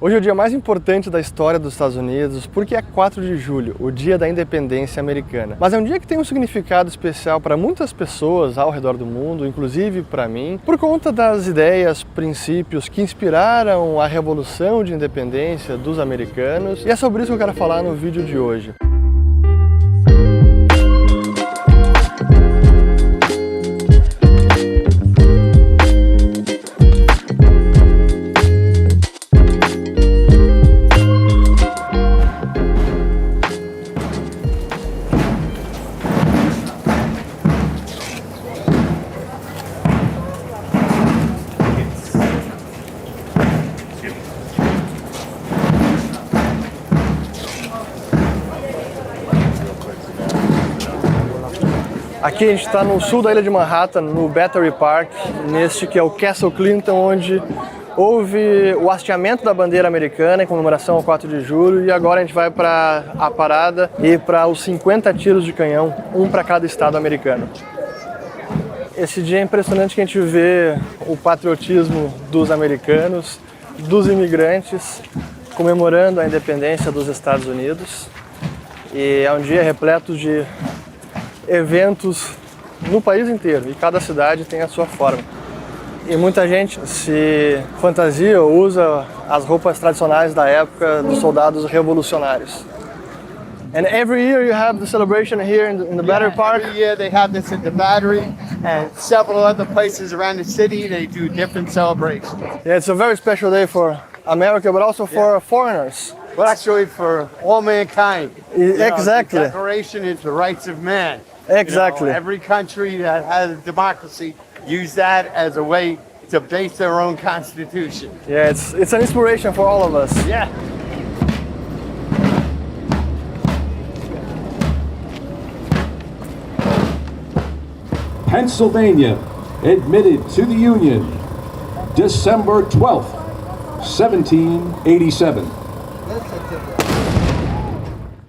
Hoje é o dia mais importante da história dos Estados Unidos porque é 4 de julho, o dia da independência americana. Mas é um dia que tem um significado especial para muitas pessoas ao redor do mundo, inclusive para mim, por conta das ideias, princípios que inspiraram a revolução de independência dos americanos. E é sobre isso que eu quero falar no vídeo de hoje. Aqui a gente está no sul da ilha de Manhattan, no Battery Park, neste que é o Castle Clinton, onde houve o hasteamento da bandeira americana em comemoração ao 4 de julho e agora a gente vai para a parada e para os 50 tiros de canhão, um para cada estado americano. Esse dia é impressionante que a gente vê o patriotismo dos americanos, dos imigrantes, comemorando a independência dos Estados Unidos. E é um dia repleto de eventos no país inteiro, e cada cidade tem a sua forma. E muita gente se fantasia ou usa as roupas tradicionais da época dos soldados revolucionários. And every year you have the celebration here in the Battery Park? Every year they have this at the Battery, and several other places around the city they do different celebrations. Yeah, it's a very special day for America, but also for foreigners. Well, actually for all mankind. Exactly. The Declaration is the rights of man. Exactly. Every country that has a democracy use that as a way to base their own constitution. Yeah, it's an inspiration for all of us. Yeah. Pennsylvania admitted to the Union December 12th, 1787.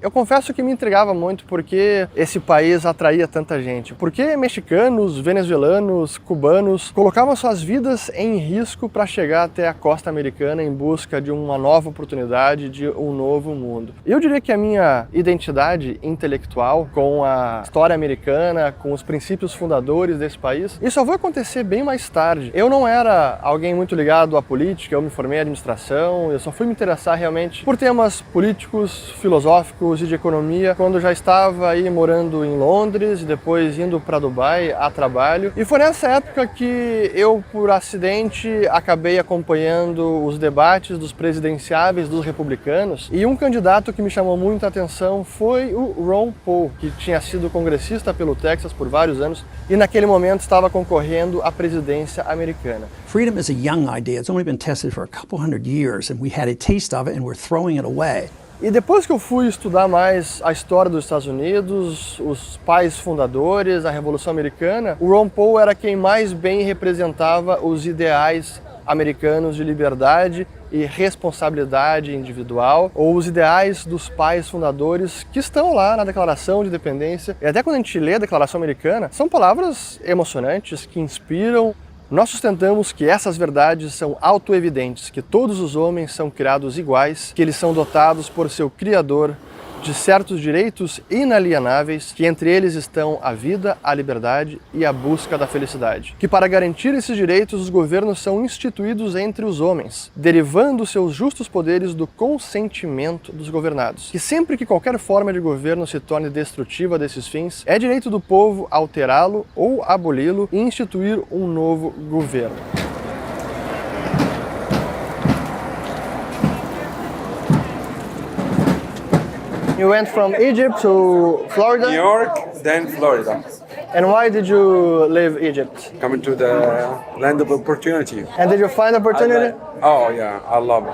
Eu confesso que me intrigava muito porque esse país atraía tanta gente. Porque mexicanos, venezuelanos, cubanos colocavam suas vidas em risco para chegar até a costa americana em busca de uma nova oportunidade, de um novo mundo. E eu diria que a minha identidade intelectual com a história americana, com os princípios fundadores desse país, isso só vai acontecer bem mais tarde. Eu não era alguém muito ligado à política, eu me formei em administração, eu só fui me interessar realmente por temas políticos, filosóficos e de economia quando já estava aí morando em Londres e depois indo para Dubai a trabalho. E foi nessa época que eu, por acidente, acabei acompanhando os debates dos presidenciáveis dos republicanos, e um candidato que me chamou muito a atenção foi o Ron Paul, que tinha sido congressista pelo Texas por vários anos e naquele momento estava concorrendo à presidência americana. Freedom is a young idea. It's only been tested for a couple hundred years, and we had a taste of it and we're throwing it away. E depois que eu fui estudar mais a história dos Estados Unidos, os pais fundadores, a Revolução Americana, o Ron Paul era quem mais bem representava os ideais americanos de liberdade e responsabilidade individual, ou os ideais dos pais fundadores que estão lá na Declaração de Independência. E até quando a gente lê a Declaração Americana, são palavras emocionantes que inspiram. Nós sustentamos que essas verdades são autoevidentes, que todos os homens são criados iguais, que eles são dotados por seu Criador de certos direitos inalienáveis, que entre eles estão a vida, a liberdade e a busca da felicidade. Que para garantir esses direitos os governos são instituídos entre os homens, derivando seus justos poderes do consentimento dos governados. Que sempre que qualquer forma de governo se torne destrutiva desses fins, é direito do povo alterá-lo ou aboli-lo e instituir um novo governo. You went from Egypt to Florida? New York, then Florida. And why did you leave Egypt? Coming to the land of opportunity. And did you find opportunity? Oh yeah, I love it.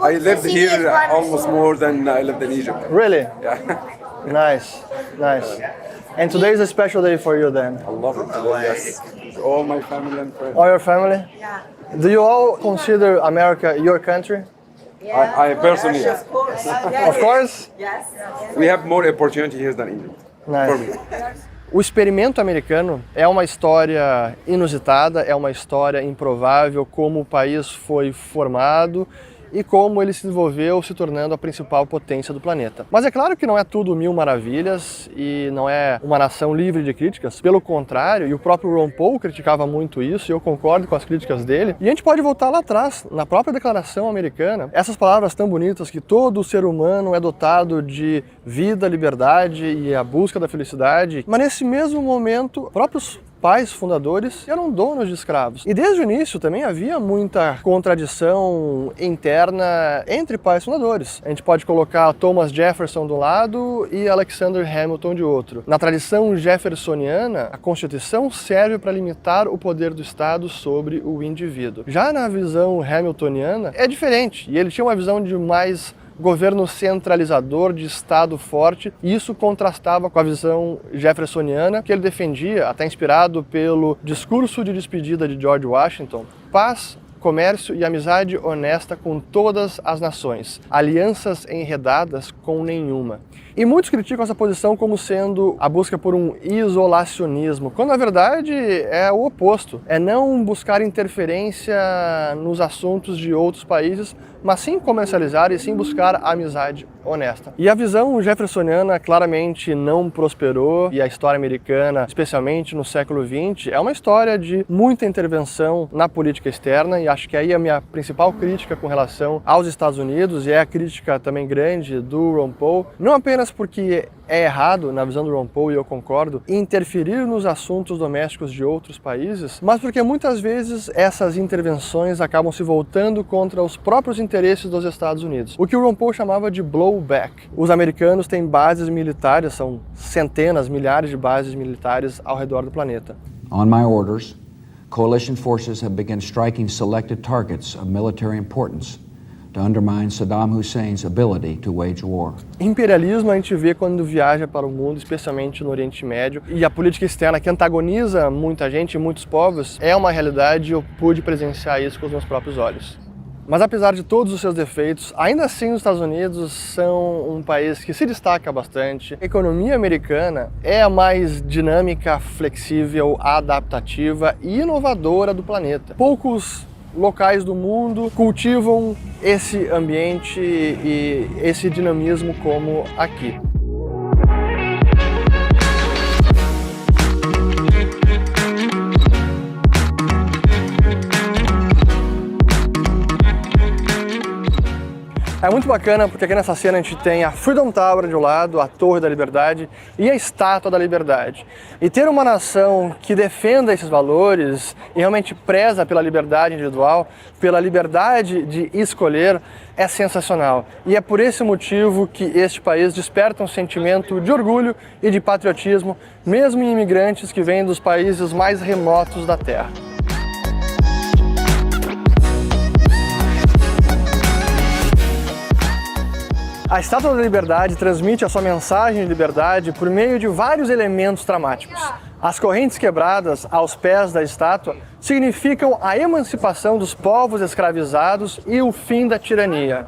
I lived here almost more than I lived in Egypt. Really? Yeah. Nice, nice. And today is a special day for you then? I love it. Yes. All my family and friends. All your family? Yeah. Do you all consider America your country? I personally, yes. Of course. Of course? Yes. We have more opportunity here than Egypt. Nice. For me. O experimento americano é uma história inusitada, é uma história improvável, como o país foi formado e como ele se desenvolveu, se tornando a principal potência do planeta. Mas é claro que não é tudo mil maravilhas e não é uma nação livre de críticas, pelo contrário, e o próprio Ron Paul criticava muito isso, e eu concordo com as críticas dele. E a gente pode voltar lá atrás, na própria Declaração Americana, essas palavras tão bonitas que todo ser humano é dotado de vida, liberdade e a busca da felicidade, mas nesse mesmo momento, próprios pais fundadores eram donos de escravos. E desde o início também havia muita contradição interna entre pais fundadores. A gente pode colocar Thomas Jefferson de um lado e Alexander Hamilton de outro. Na tradição jeffersoniana, a Constituição serve para limitar o poder do Estado sobre o indivíduo. Já na visão hamiltoniana é diferente, e ele tinha uma visão de mais governo centralizador, de Estado forte, e isso contrastava com a visão jeffersoniana que ele defendia, até inspirado pelo discurso de despedida de George Washington: paz, comércio e amizade honesta com todas as nações, alianças enredadas com nenhuma. E muitos criticam essa posição como sendo a busca por um isolacionismo, quando na verdade é o oposto. É não buscar interferência nos assuntos de outros países, mas sim comercializar e sim buscar a amizade honesta. E a visão jeffersoniana claramente não prosperou, e a história americana, especialmente no século XX, é uma história de muita intervenção na política externa, e acho que aí a minha principal crítica com relação aos Estados Unidos, e é a crítica também grande do Ron Paul, não apenas porque é errado, na visão do Ron Paul, e eu concordo, interferir nos assuntos domésticos de outros países, mas porque muitas vezes essas intervenções acabam se voltando contra os próprios interesses dos Estados Unidos. O que o Ron Paul chamava de blowback. Os americanos têm bases militares, são centenas, milhares de bases militares ao redor do planeta. On my orders, coalition forces have begun striking selected targets of military importance to undermine Saddam Hussein's ability to wage war. Imperialismo a gente vê quando viaja para o mundo, especialmente no Oriente Médio, e a política externa que antagoniza muita gente e muitos povos é uma realidade, e eu pude presenciar isso com os meus próprios olhos. Mas apesar de todos os seus defeitos, ainda assim os Estados Unidos são um país que se destaca bastante. A economia americana é a mais dinâmica, flexível, adaptativa e inovadora do planeta. Poucos locais do mundo cultivam esse ambiente e esse dinamismo como aqui. É muito bacana porque aqui nessa cena a gente tem a Freedom Tower de um lado, a Torre da Liberdade e a Estátua da Liberdade. E ter uma nação que defenda esses valores e realmente preza pela liberdade individual, pela liberdade de escolher, é sensacional. E é por esse motivo que este país desperta um sentimento de orgulho e de patriotismo, mesmo em imigrantes que vêm dos países mais remotos da Terra. A Estátua da Liberdade transmite a sua mensagem de liberdade por meio de vários elementos dramáticos. As correntes quebradas aos pés da estátua significam a emancipação dos povos escravizados e o fim da tirania.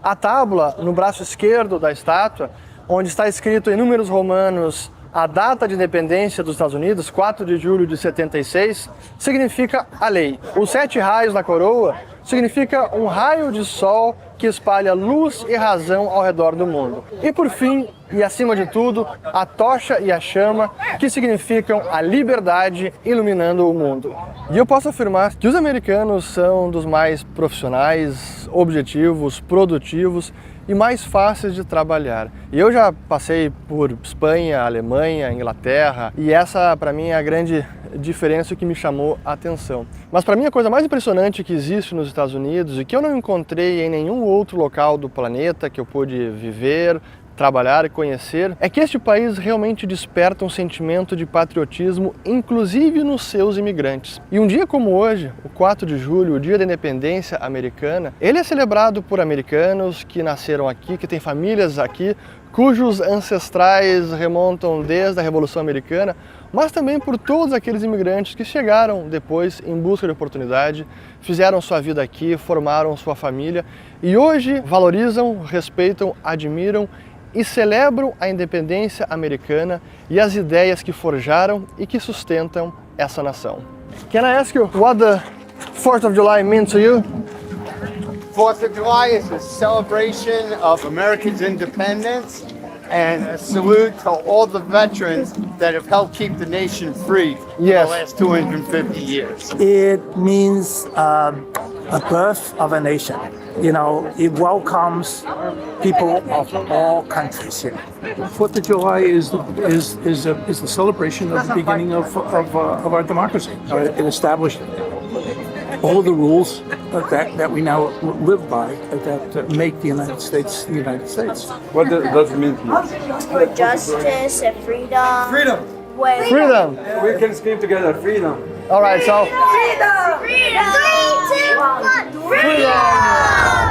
A tábua no braço esquerdo da estátua, onde está escrito em números romanos a data de independência dos Estados Unidos, 4 de julho de 76, significa a lei. Os 7 raios da coroa significa um raio de sol que espalha luz e razão ao redor do mundo. E por fim, e acima de tudo, a tocha e a chama, que significam a liberdade iluminando o mundo. E eu posso afirmar que os americanos são dos mais profissionais, objetivos, produtivos e mais fáceis de trabalhar. E eu já passei por Espanha, Alemanha, Inglaterra, e essa para mim é a grande diferença que me chamou a atenção. Mas para mim a coisa mais impressionante que existe nos Estados Unidos e que eu não encontrei em nenhum outro local do planeta que eu pude viver, trabalhar e conhecer, é que este país realmente desperta um sentimento de patriotismo, inclusive nos seus imigrantes. E um dia como hoje, o 4 de julho, o dia da independência americana, ele é celebrado por americanos que nasceram aqui, que têm famílias aqui, cujos ancestrais remontam desde a Revolução Americana, mas também por todos aqueles imigrantes que chegaram depois em busca de oportunidade, fizeram sua vida aqui, formaram sua família e hoje valorizam, respeitam, admiram e celebram a independência americana e as ideias que forjaram e que sustentam essa nação. Can I ask you what the 4th of July means to you? 4th of July is a celebration of America's independence and a salute to all the veterans that have helped keep the nation free for Yes. the last 250 years. It means a birth of a nation. You know, it welcomes people of all countries here. 4th of July is the celebration of the beginning of our democracy. It established all of the rules that we now live by that make the United States the United States. What does it mean to you? For justice and freedom. Freedom. Freedom. We can scream together, freedom. All right, so Freedom! Freedom! 3, 2, 1. Freedom!